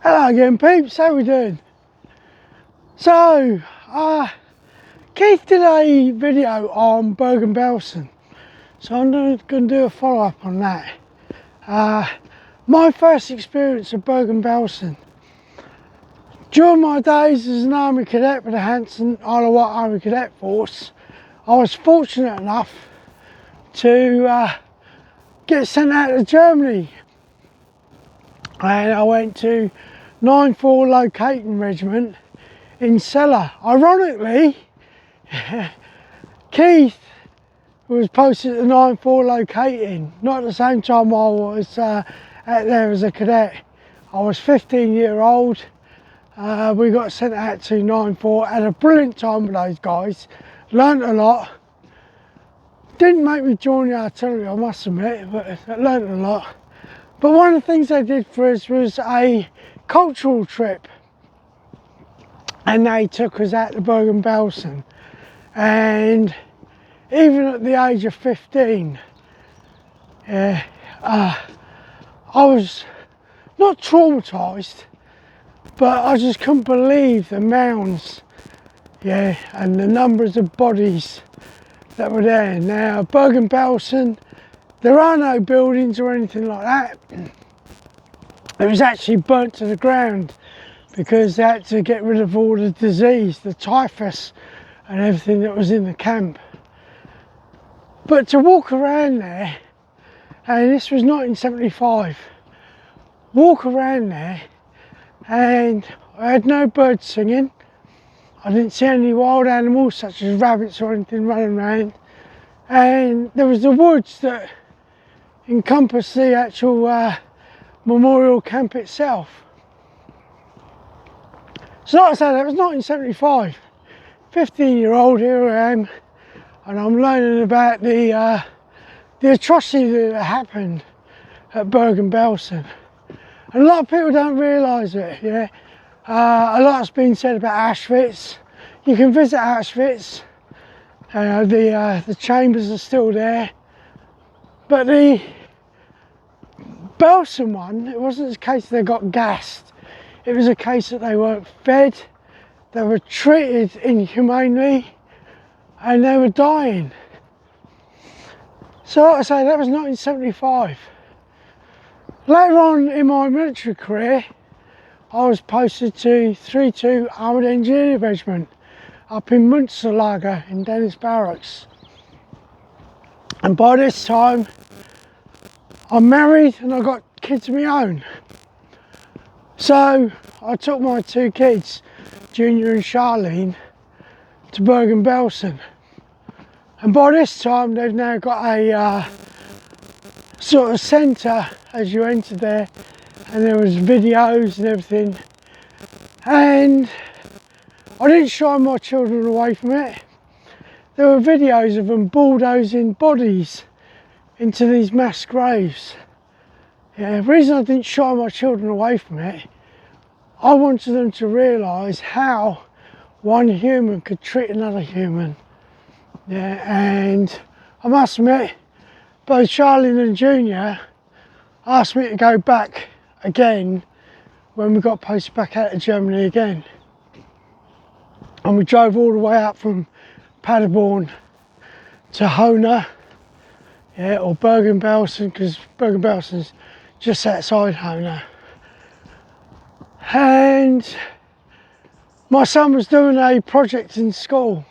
Hello again, peeps, how we doing? So, Keith did a video on Bergen-Belsen, so I'm going to do a follow-up on that. My first experience of Bergen-Belsen. During my days as an Army Cadet with the Hanson Isle of Wight Army Cadet Force, I was fortunate enough to get sent out to Germany, and I went to 9-4 Locating Regiment in Celle. Ironically, Keith was posted at 9-4 Locating, not at the same time I was out there as a cadet. I was 15-year-old. We got sent out to 9-4, had a brilliant time with those guys, learnt a lot. Didn't make me join the artillery, I must admit, but I learnt a lot. But one of the things they did for us was a cultural trip, and they took us out to Bergen-Belsen. And even at the age of 15, I was not traumatised, but I just couldn't believe the mounds, and the numbers of bodies that were there. Now, Bergen-Belsen, there are no buildings or anything like that. It was actually burnt to the ground because they had to get rid of all the disease, the typhus and everything that was in the camp. But to walk around there, and this was 1975, walk around there, and I had no birds singing. I didn't see any wild animals such as rabbits or anything running around. And there was the woods that encompass the actual memorial camp itself. So like I said, that was 1975. 15-year-old, here I am, and I'm learning about the atrocity that happened at Bergen-Belsen. And a lot of people don't realise it, a lot's been said about Auschwitz. You can visit Auschwitz, the chambers are still there. But the Belsen one, it wasn't a case they got gassed. It was a case that they weren't fed, they were treated inhumanely, and they were dying. So like I say, that was 1975. Later on in my military career, I was posted to 3-2 Armoured Engineer Regiment up in Münsterlager in Dennis Barracks. And by this time, I'm married and I've got kids of my own. So I took my two kids, Junior and Charlene, to Bergen-Belsen. And by this time, they've now got a sort of centre as you enter there, and there was videos and everything. And I didn't shy my children away from it. There were videos of them bulldozing bodies into these mass graves. The reason I didn't shy my children away from it, I wanted them to realise how one human could treat another human. And I must admit, both Charlene and Junior asked me to go back again when we got posted back out of Germany again. And we drove all the way up from Paderborn to Hona, or Bergen-Belsen, because Bergen-Belsen's just outside Hona. And my son was doing a project in school,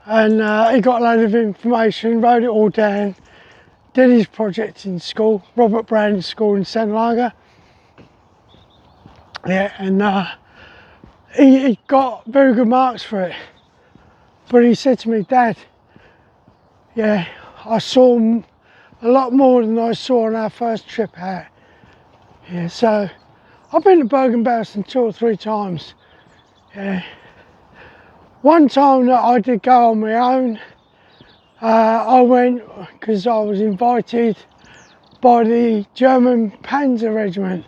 and he got a load of information, wrote it all down, did his project in school, Robert Browning School in Sennlager. And he got very good marks for it. But he said to me, Dad, I saw a lot more than I saw on our first trip out. So I've been to Bergen-Belsen 2 or 3 times. One time that I did go on my own, I went because I was invited by the German Panzer Regiment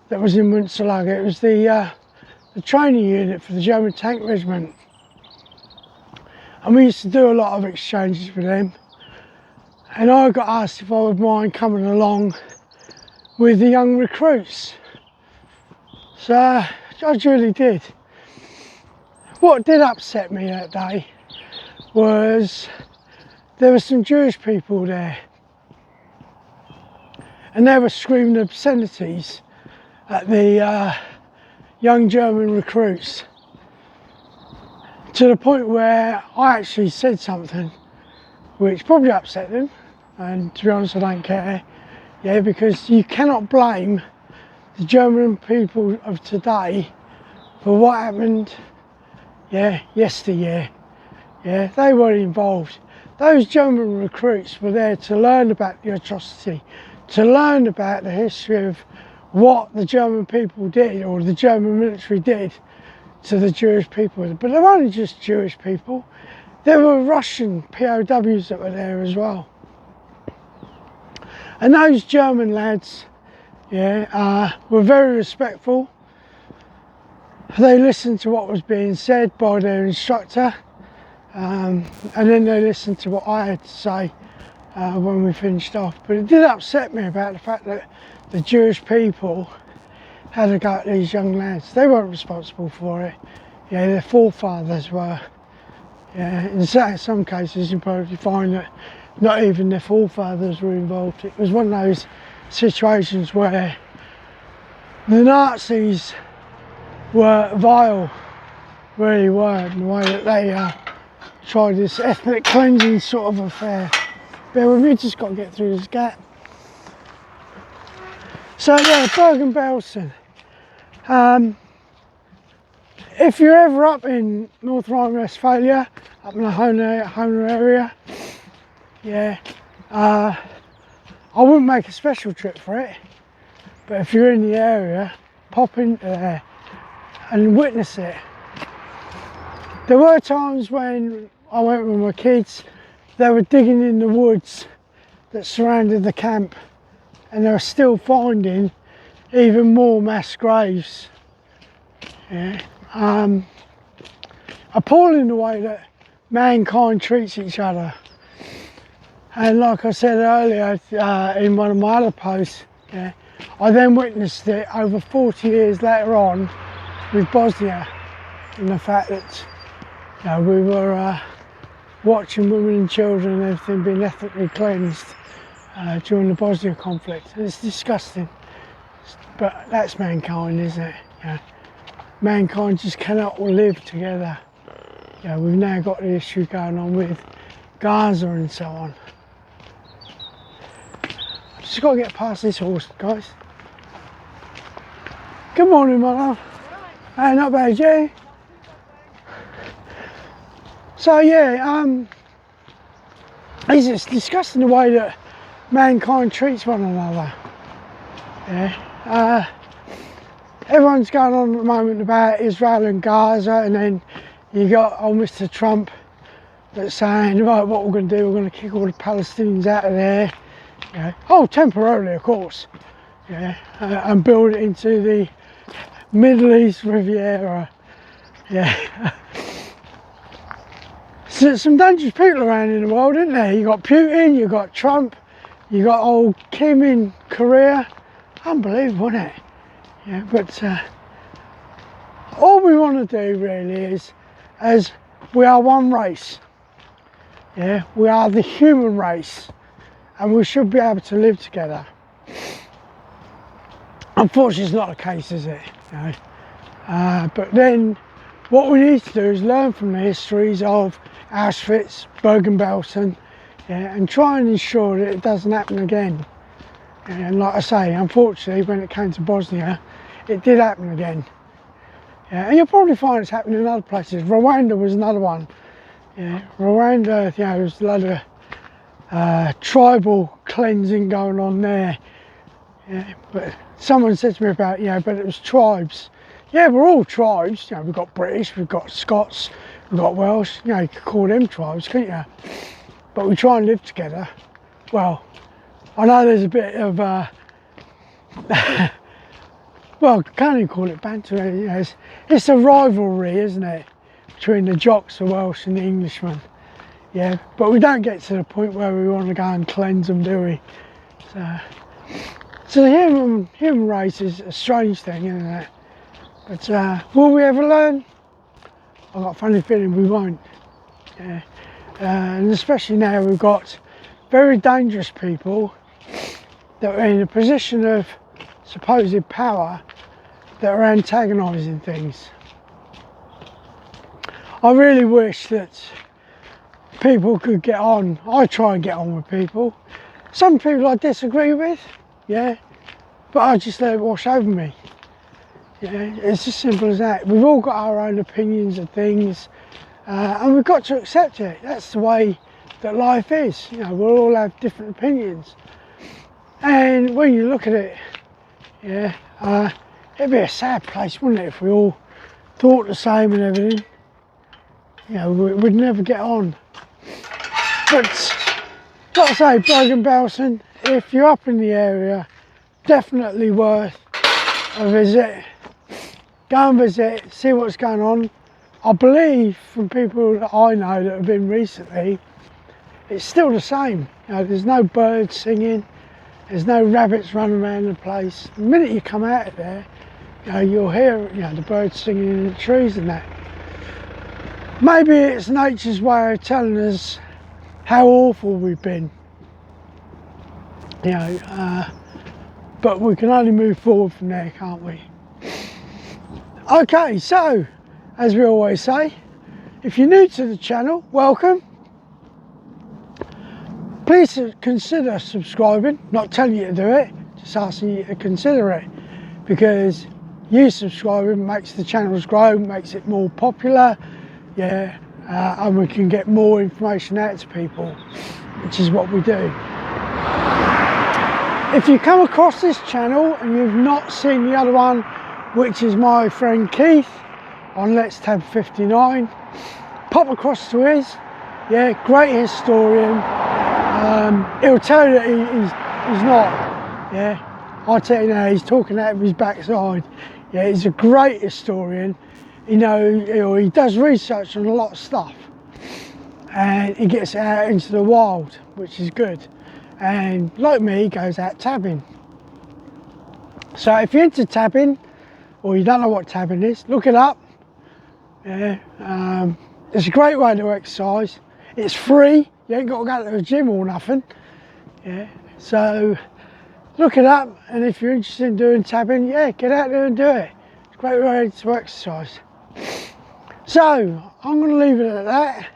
that was in Münsterlager. It was the training unit for the German Tank Regiment. And we used to do a lot of exchanges with them. And I got asked if I would mind coming along with the young recruits. So I really did. What did upset me that day was there were some Jewish people there, and they were screaming obscenities at the young German recruits, to the point where I actually said something which probably upset them, and to be honest I don't care, yeah, because you cannot blame the German people of today for what happened, yeah, yesteryear. Yeah, they weren't involved. Those German recruits were there to learn about the atrocity, to learn about the history of what the German people did, or the German military did to the Jewish people. But they weren't just Jewish people, there were Russian POWs that were there as well. And those German lads, yeah, were very respectful. They listened to what was being said by their instructor, and then they listened to what I had to say when we finished off. But it did upset me about the fact that the Jewish people had a go at these young lads. They weren't responsible for it. Yeah, their forefathers were. Yeah, in some cases you probably find that not even their forefathers were involved. It was one of those situations where the Nazis were vile, really were, in the way that they tried this ethnic cleansing sort of affair. Bear with me, just got to get through this gap. So yeah, Bergen-Belsen. If you're ever up in North Rhine-Westphalia, up in the Hohner area, yeah, I wouldn't make a special trip for it, but if you're in the area, pop into there and witness it. There were times when I went with my kids, they were digging in the woods that surrounded the camp, and they were still finding even more mass graves. Yeah. Appalling the way that mankind treats each other. And like I said earlier in one of my other posts, yeah, I then witnessed it over 40 years later on with Bosnia, and the fact that, you know, we were watching women and children and everything being ethnically cleansed during the Bosnia conflict. It's disgusting, but that's mankind, isn't it? Yeah. Mankind just cannot live together. Yeah, we've now got the issue going on with Gaza and so on. Just got to get past this horse, guys. Good morning, my love. Hey, not bad, Jay. So yeah, it's disgusting the way that mankind treats one another. Yeah. Everyone's going on at the moment about Israel and Gaza, and then you got old Mr. Trump that's saying, right, what we're going to do, we're going to kick all the Palestinians out of there. Yeah. Oh, temporarily, of course. Yeah. And build it into the Middle East Riviera. Yeah. So some dangerous people around in the world, isn't there? You got Putin, you got Trump, you got old Kim in Korea. Unbelievable, isn't it? Yeah, but all we want to do really is, as we are one race. Yeah, we are the human race, and we should be able to live together. Unfortunately, it's not the case, is it? You know? But then, what we need to do is learn from the histories of Auschwitz, Bergen-Belsen, yeah, and try and ensure that it doesn't happen again. And like I say, unfortunately, when it came to Bosnia, it did happen again. Yeah, and you'll probably find it's happening in other places. Rwanda was another one. Yeah, Rwanda, you know, there's a lot of tribal cleansing going on there. Yeah, but someone said to me about, you know, but it was tribes. Yeah, we're all tribes. You know, we've got British, we've got Scots, we've got Welsh. You know, you could call them tribes, couldn't you? But we try and live together. Well, I know there's a bit of, well, can't even call it banter. You know, it's a rivalry, isn't it, between the Jocks, the Welsh and the Englishmen. Yeah, but we don't get to the point where we want to go and cleanse them, do we? So the human race is a strange thing, isn't it? But will we ever learn? I've got a funny feeling we won't. Yeah. And especially now we've got very dangerous people that are in a position of supposed power that are antagonising things. I really wish that people could get on. I try and get on with people. Some people I disagree with, yeah, but I just let it wash over me. Yeah, it's as simple as that. We've all got our own opinions of things, and we've got to accept it. That's the way that life is. You know, we'll all have different opinions. And when you look at it, yeah, it'd be a sad place, wouldn't it, if we all thought the same and everything. You know, we'd never get on. But, like I say, Bergen-Belsen, if you're up in the area, definitely worth a visit. Go and visit, see what's going on. I believe from people that I know that have been recently, it's still the same. You know, there's no birds singing, there's no rabbits running around the place. The minute you come out of there, you know, you'll hear, you know, the birds singing in the trees and that. Maybe it's nature's way of telling us how awful we've been. You know, but we can only move forward from there, can't we? Okay, so as we always say, if you're new to the channel, welcome. Please consider subscribing. Not telling you to do it, just asking you to consider it, because you subscribing makes the channels grow, makes it more popular, yeah, and we can get more information out to people, which is what we do. If you come across this channel and you've not seen the other one, which is my friend Keith on Let's Tab 59, pop across to his. Yeah, great historian. He'll tell you that he's not. Yeah, I'll tell you now, he's talking out of his backside. Yeah, he's a great historian. You know, he does research on a lot of stuff, and he gets out into the wild, which is good. And like me, he goes out tabbing. So if you're into tabbing, or you don't know what tabbing is, look it up. Yeah, it's a great way to exercise. It's free. You ain't got to go to the gym or nothing. Yeah, so look it up, and if you're interested in doing tabbing, yeah, get out there and do it. It's a great way to exercise. So I'm going to leave it at that.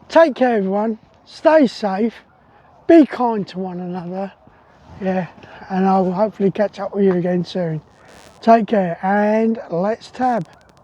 Take care, everyone. Stay safe. Be kind to one another. Yeah, and I will hopefully catch up with you again soon. Take care, and let's tab.